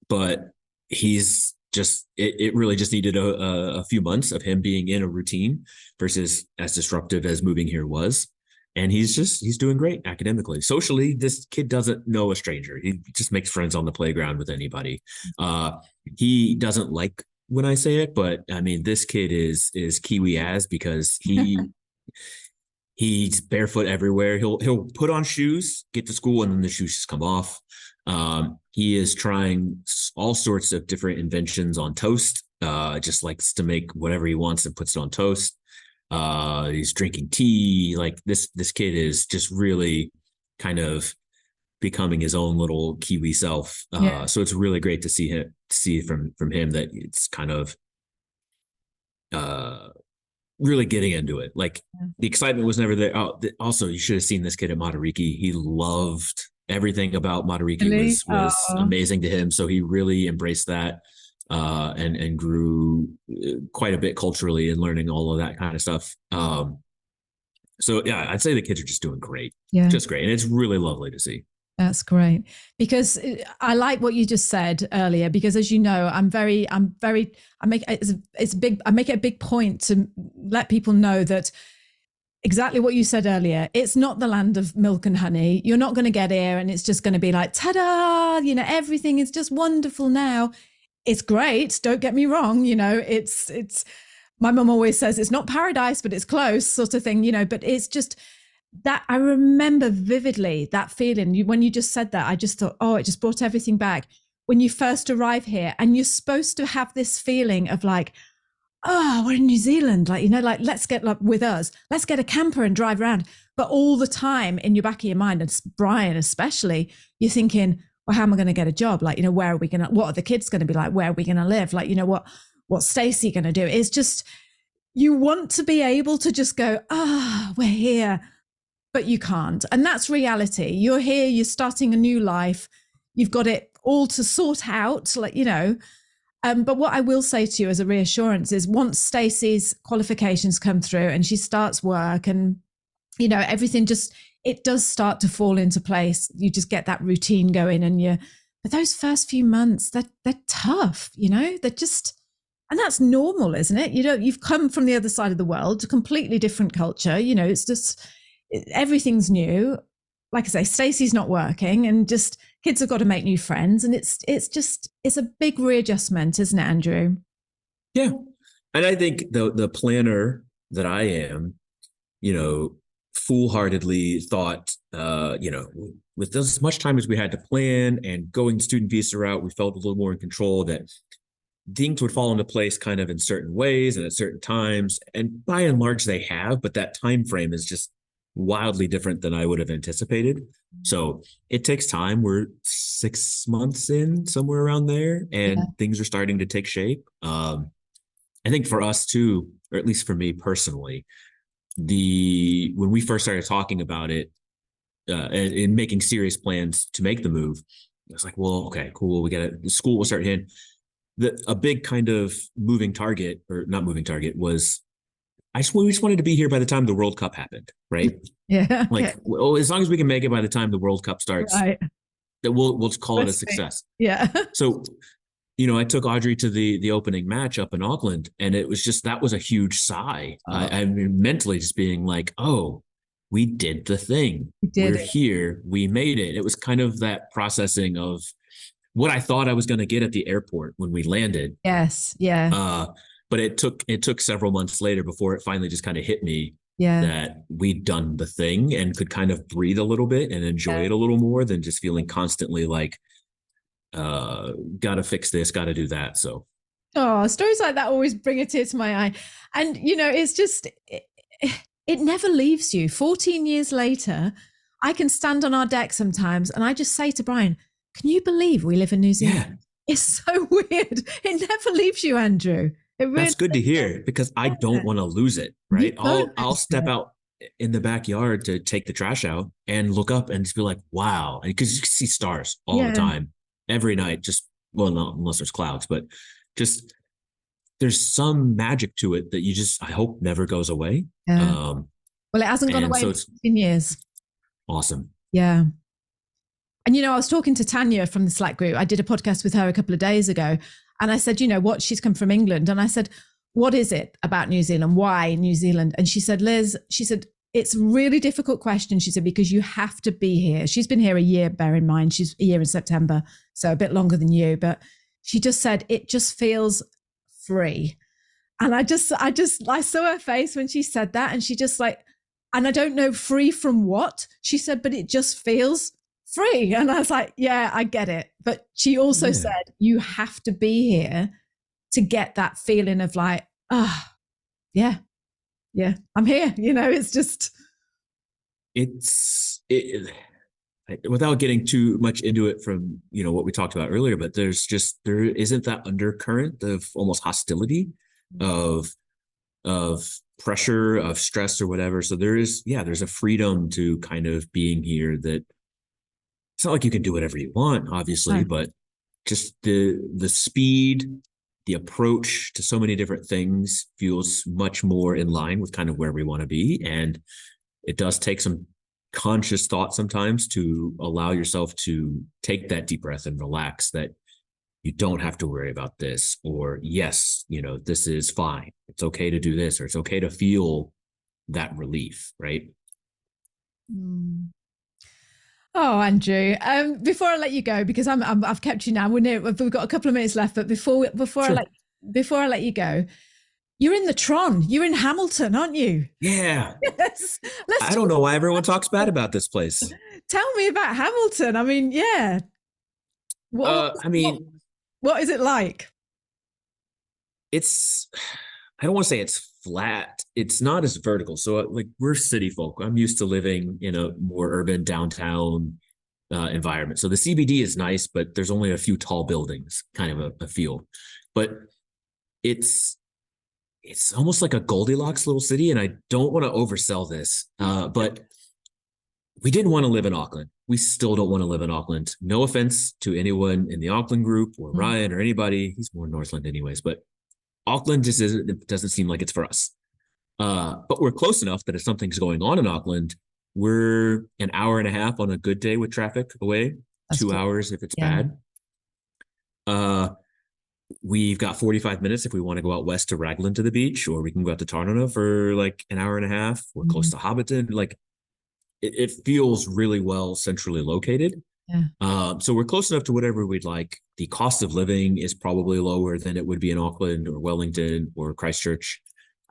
But he's just, it really just needed a few months of him being in a routine versus as disruptive as moving here was. And he's doing great academically. Socially, this kid doesn't know a stranger. He just makes friends on the playground with anybody. He doesn't like when I say it, but I mean, this kid is Kiwi as, because he's barefoot everywhere. He'll put on shoes, get to school, and then the shoes just come off. He is trying all sorts of different inventions on toast. Just likes to make whatever he wants and puts it on toast. He's drinking tea. Like this kid is just really kind of becoming his own little Kiwi self. So it's really great to see from him that it's kind of really getting into it. Like the excitement was never there. Also, you should have seen this kid at Matariki. He loved everything about Matariki. Really? was amazing to him. So he really embraced that. And grew quite a bit culturally and learning all of that kind of stuff. So yeah, I'd say the kids are just doing great. Yeah, just great, and it's really lovely to see. That's great, because I like what you just said earlier. Because as you know, I make it a big point to let people know that exactly what you said earlier. It's not the land of milk and honey. You're not going to get here and it's just going to be like, ta-da! Everything is just wonderful now. It's great. Don't get me wrong. It's my mum always says it's not paradise, but it's close, sort of thing, but it's just that I remember vividly that feeling. When you just said that, I just thought, it just brought everything back. When you first arrive here and you're supposed to have this feeling of like, we're in New Zealand, let's get with us, let's get a camper and drive around. But all the time in your back of your mind, and Brian especially, you're thinking, well, how am I going to get a job? Where are we going to, what are the kids going to be like? Where are we going to live? What's Stacy going to do? It's just, you want to be able to just go, we're here, but you can't. And that's reality. You're here, you're starting a new life. You've got it all to sort out, but what I will say to you as a reassurance is once Stacey's qualifications come through and she starts work and, everything it does start to fall into place. You just get that routine going, but those first few months, they're tough, they're just, and that's normal, isn't it? You've come from the other side of the world, a completely different culture, it's just, everything's new. Like I say, Stacey's not working and just kids have got to make new friends. And it's a big readjustment, isn't it, Andrew? Yeah. And I think the planner that I am, foolhardily thought, with as much time as we had to plan and going student visa route, we felt a little more in control, that things would fall into place kind of in certain ways and at certain times. And by and large, they have, but that time frame is just wildly different than I would have anticipated. So it takes time. We're 6 months in, somewhere around there, and things are starting to take shape. I think for us too, or at least for me personally, when we first started talking about it and making serious plans to make the move, I was like, well, okay, cool. The school will start hitting. A big kind of moving target, or not moving target, was we just wanted to be here by the time the World Cup happened, right? Yeah. Well, as long as we can make it by the time the World Cup starts, right, that we'll call it a success. Yeah. So, I took Audrey to the opening match up in Auckland, and it was just, that was a huge sigh. I mean, mentally just being like, we did the thing. We're here. We made it. It was kind of that processing of what I thought I was going to get at the airport when we landed. Yes. Yeah. But it took several months later before it finally just kind of hit me that we'd done the thing and could kind of breathe a little bit and enjoy it a little more than just feeling constantly like, Got to fix this, got to do that. So, oh, stories like that always bring a tear to my eye. And, it's just, it never leaves you. 14 years later, I can stand on our deck sometimes and I just say to Brian, can you believe we live in New Zealand? Yeah. It's so weird. It never leaves you, Andrew. That's good to hear, because I don't want to lose it, right? I'll step out in the backyard to take the trash out and look up and just be like, wow. Because you can see stars all the time, every night, not unless there's clouds, but just there's some magic to it that I hope never goes away. Yeah. Well, it hasn't gone away in 15 years. Awesome. Yeah. And, I was talking to Tanya from the Slack group. I did a podcast with her a couple of days ago. And I said, what? She's come from England. And I said, what is it about New Zealand? Why New Zealand? And she said, Liz, it's a really difficult question. She said, because you have to be here. She's been here a year, bear in mind. She's a year in September, so a bit longer than you. But she just said, it just feels free. And I saw her face when she said that. And she just and I don't know, free from what? She said, but it just feels free. And I was like, yeah, I get it. But she also said, you have to be here to get that feeling of yeah, I'm here. It's just. Without getting too much into it from, what we talked about earlier, but there isn't that undercurrent of almost hostility, of pressure, of stress or whatever. So there's a freedom to kind of being here that it's not like you can do whatever you want, obviously, but just the speed, the approach to so many different things feels much more in line with kind of where we want to be. And it does take some conscious thought sometimes to allow yourself to take that deep breath and relax, that you don't have to worry about this, or yes, this is fine. It's okay to do this, or it's okay to feel that relief, right? Oh, Andrew, before I let you go, because I've kept you now. We've got a couple of minutes left, but before I let you go, you're in the Tron. You're in Hamilton, aren't you? Yeah. Yes. I don't know why everyone talks bad about this place. Tell me about Hamilton. I mean, yeah. What is it like? I don't want to say it's flat. It's not as vertical. So we're city folk. I'm used to living in a more urban downtown environment. So the CBD is nice, but there's only a few tall buildings, kind of a feel. But it's almost like a Goldilocks little city. And I don't want to oversell this, but we didn't want to live in Auckland. We still don't want to live in Auckland. No offense to anyone in the Auckland group or Ryan or anybody. He's more Northland anyways, but Auckland it doesn't seem like it's for us. But we're close enough that if something's going on in Auckland, we're an hour and a half on a good day with traffic away, That's 2 cool. hours if it's bad. We've got 45 minutes if we want to go out west to Raglan to the beach, or we can go out to Tarnona for an hour and a half. We're close to Hobbiton. It feels really well centrally located. Yeah. So we're close enough to whatever we'd like. The cost of living is probably lower than it would be in Auckland or Wellington or Christchurch.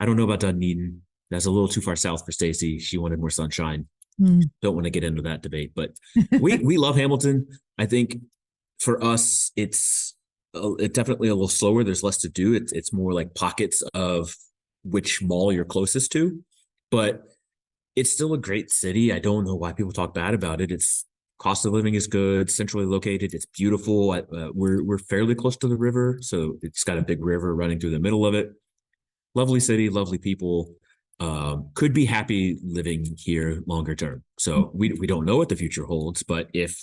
I don't know about Dunedin. That's a little too far south for Stacy. She wanted more sunshine. Don't want to get into that debate, but we love Hamilton. I think for us, it's definitely a little slower. There's less to do. It's more like pockets of which mall you're closest to, but it's still a great city. I don't know why people talk bad about it. It's cost of living is good, centrally located. It's beautiful. We're fairly close to the river, so it's got a big river running through the middle of it. Lovely city, lovely people. Could be happy living here longer term. So we don't know what the future holds, but if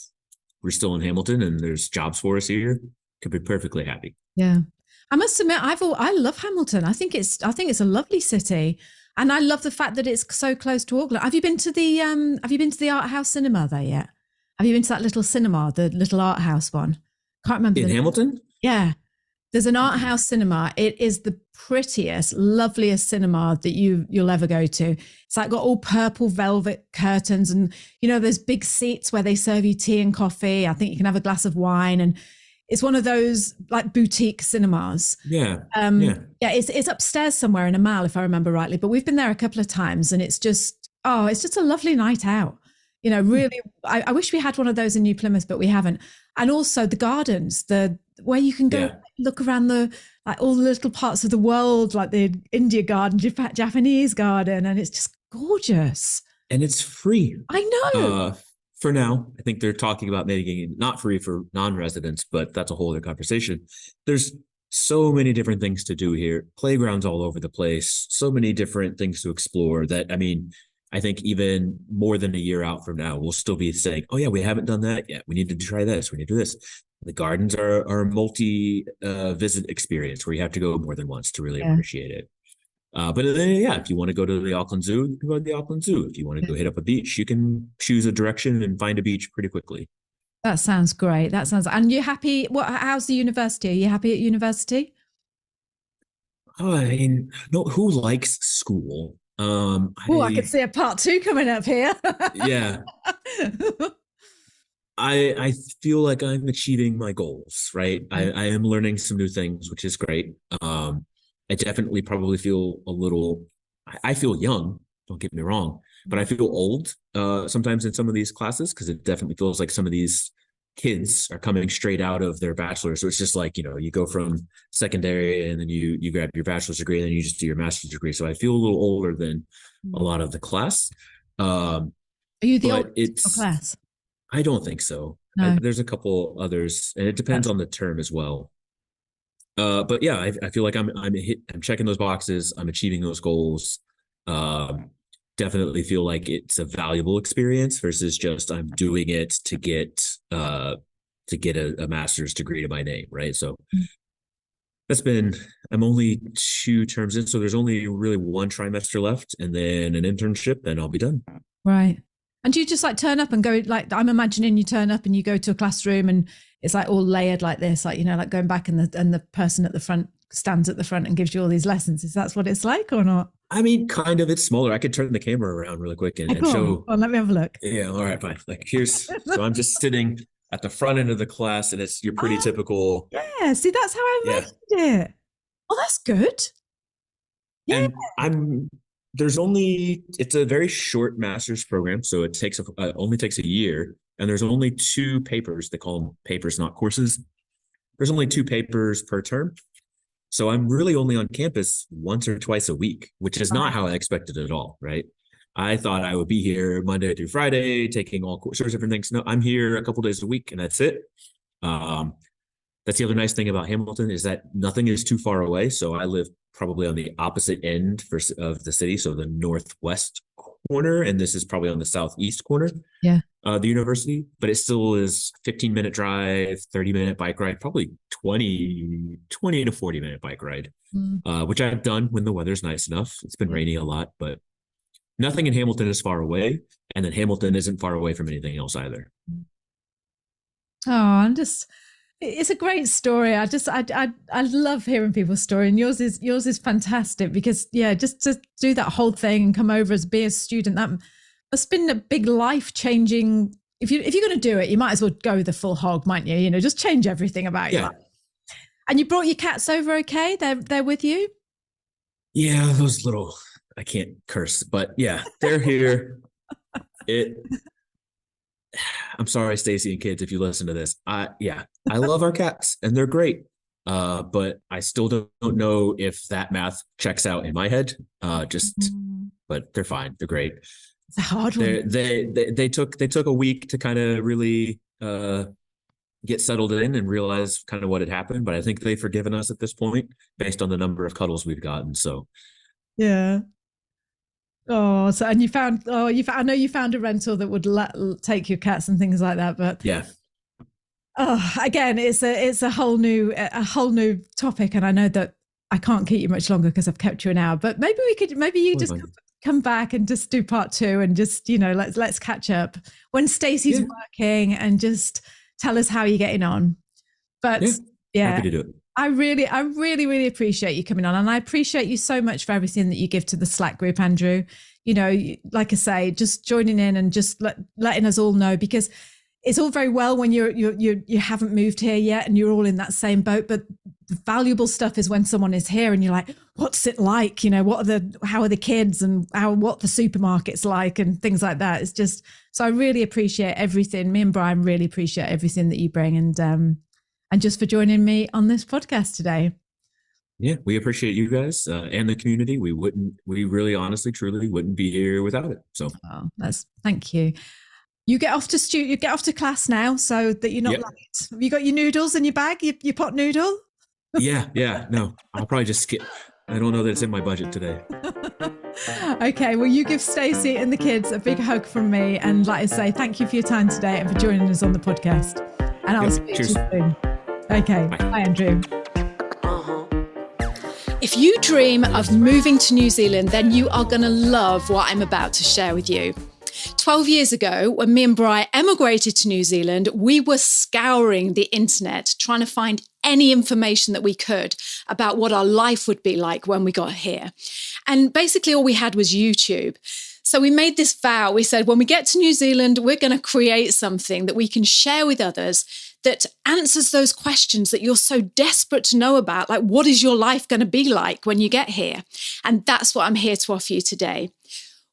we're still in Hamilton and there's jobs for us here, could be perfectly happy. Yeah, I must admit, I love Hamilton. I think it's a lovely city, and I love the fact that it's so close to Auckland. Have you been to the Art House Cinema there yet? Have you been to that little cinema, the little art house one? Can't remember. In Hamilton? Yeah. There's an art house cinema. It is the prettiest, loveliest cinema that you'll ever go to. It's got all purple velvet curtains, and there's big seats where they serve you tea and coffee. I think you can have a glass of wine, and it's one of those boutique cinemas. Yeah. Yeah. It's upstairs somewhere in a mall, if I remember rightly. But we've been there a couple of times, and it's just a lovely night out. really, I wish we had one of those in New Plymouth, but we haven't. And also the gardens, where you can go look around all the little parts of the world, like the India garden, Japanese garden, and it's just gorgeous. And it's free. I know. For now, I think they're talking about making it not free for non-residents, but that's a whole other conversation. There's so many different things to do here. Playgrounds all over the place. So many different things to explore that, I mean, I think even more than a year out from now, we'll still be saying, oh yeah, we haven't done that yet. We need to try this. We need to do this. The gardens are a multi-visit experience where you have to go more than once to really appreciate it. But then, if you want to go to the Auckland Zoo, you can go to the Auckland Zoo. If you want to go hit up a beach, you can choose a direction and find a beach pretty quickly. That sounds great. And you're happy? How's the university? Are you happy at university? Oh, I mean, no, who likes school? I could see a part 2 coming up here. Yeah. I feel like I'm achieving my goals, right? I am learning some new things, which is great. I definitely probably feel I feel young, don't get me wrong, but I feel old sometimes in some of these classes, because it definitely feels like some of these kids are coming straight out of their bachelor. So it's just like, you go from secondary and then you grab your bachelor's degree and then you just do your master's degree. So I feel a little older than a lot of the class. Are you the oldest class? I don't think so. No. There's a couple others, and it depends on the term as well. But yeah, I feel like I'm checking those boxes. I'm achieving those goals. Definitely feel like it's a valuable experience versus just I'm doing it to get a master's degree to my name, right? So I'm only 2 terms in, so there's only really 1 trimester left, and then an internship, and I'll be done. Right. And do you just like turn up and go, like, I'm imagining you turn up and you go to a classroom and it's like all layered like this, like, like going back and the person at the front stands at the front and gives you all these lessons. Is that what it's like or not? I mean, kind of. It's smaller. I could turn the camera around really quick and show. Oh, let me have a look. Yeah. All right, fine. Like so I'm just sitting at the front end of the class, and it's your pretty typical. Yeah. See, that's how I imagined it. Oh, that's good. Yeah. And it's a very short master's program. So it only takes a year, and there's only 2 papers. They call them papers, not courses. There's only 2 papers per term. So I'm really only on campus once or twice a week, which is not how I expected it at all, right? I thought I would be here Monday through Friday, taking all courses, different things. No, I'm here a couple days a week, and that's it. That's the other nice thing about Hamilton is that nothing is too far away. So I live probably on the opposite end of the city, so the northwest corner, and this is probably on the southeast corner. Yeah. The university, but it still is 15-minute drive, 30-minute bike ride, probably 20 to 40-minute bike ride, which I've done when the weather's nice enough. It's been raining a lot, but nothing in Hamilton is far away, and then Hamilton isn't far away from anything else either. Oh, it's a great story. I love hearing people's story, and yours is fantastic because just to do that whole thing and come over be a student, that must have been a big life-changing. If you're going to do it, you might as well go the full hog, mightn't you? Just change everything about your life. And you brought your cats over, okay? They're with you. Yeah, those little. I can't curse, but yeah, they're here. I'm sorry, Stacy and kids, if you listen to this. I love our cats and they're great. But I still don't know if that math checks out in my head. But they're fine. They're great. It's a hard one. They took a week to kind of really get settled in and realize kind of what had happened. But I think they've forgiven us at this point based on the number of cuddles we've gotten. So yeah. Oh, so and I know you found a rental that would take your cats and things like that, but yeah. Oh, again, it's a whole new topic, and I know that I can't keep you much longer because I've kept you an hour. But maybe you just come back and just do part 2 and just let's catch up when Stacy's working and just tell us how you're getting on. But happy to do it. I really appreciate you coming on, and I appreciate you so much for everything that you give to the Slack group, Andrew. Like I say, just joining in and just letting us all know, because it's all very well when you haven't moved here yet and you're all in that same boat, but valuable stuff is when someone is here and you're like, what's it like? You know, how are the kids and what the supermarket's like and things like that. It's just, so I really appreciate everything. Me and Brian really appreciate everything that you bring, and just for joining me on this podcast today. Yeah, we appreciate you guys and the community. We really, honestly, truly wouldn't be here without it. So, thank you. You get off to class now, so that you're not late. Have you got your noodles in your bag? Your pot noodle? Yeah. No, I'll probably just skip. I don't know that it's in my budget today. Okay, well, you give Stacy and the kids a big hug from me, and like I say, thank you for your time today and for joining us on the podcast. And I'll speak to you soon. Okay, bye Andrew. If you dream of moving to New Zealand, then you are going to love what I'm about to share with you. 12 years ago, when me and Bri emigrated to New Zealand, we were scouring the internet, trying to find any information that we could about what our life would be like when we got here. And basically all we had was YouTube. So we made this vow. We said, when we get to New Zealand, we're going to create something that we can share with others that answers those questions that you're so desperate to know about. Like, what is your life going to be like when you get here? And that's what I'm here to offer you today.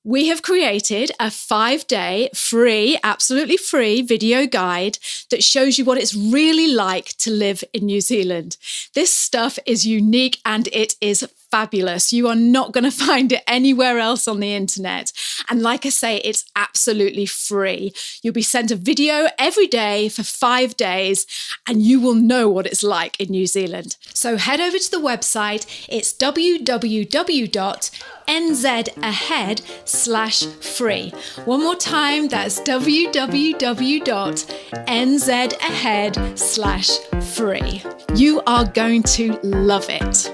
We have created a 5-day free, absolutely free video guide that shows you what it's really like to live in New Zealand. This stuff is unique and it is fabulous. You are not going to find it anywhere else on the internet. And like I say, it's absolutely free. You'll be sent a video every day for 5 days and you will know what it's like in New Zealand. So head over to the website. It's www.nzahead.com/free. One more time, that's www.nzahead.com/free. You are going to love it.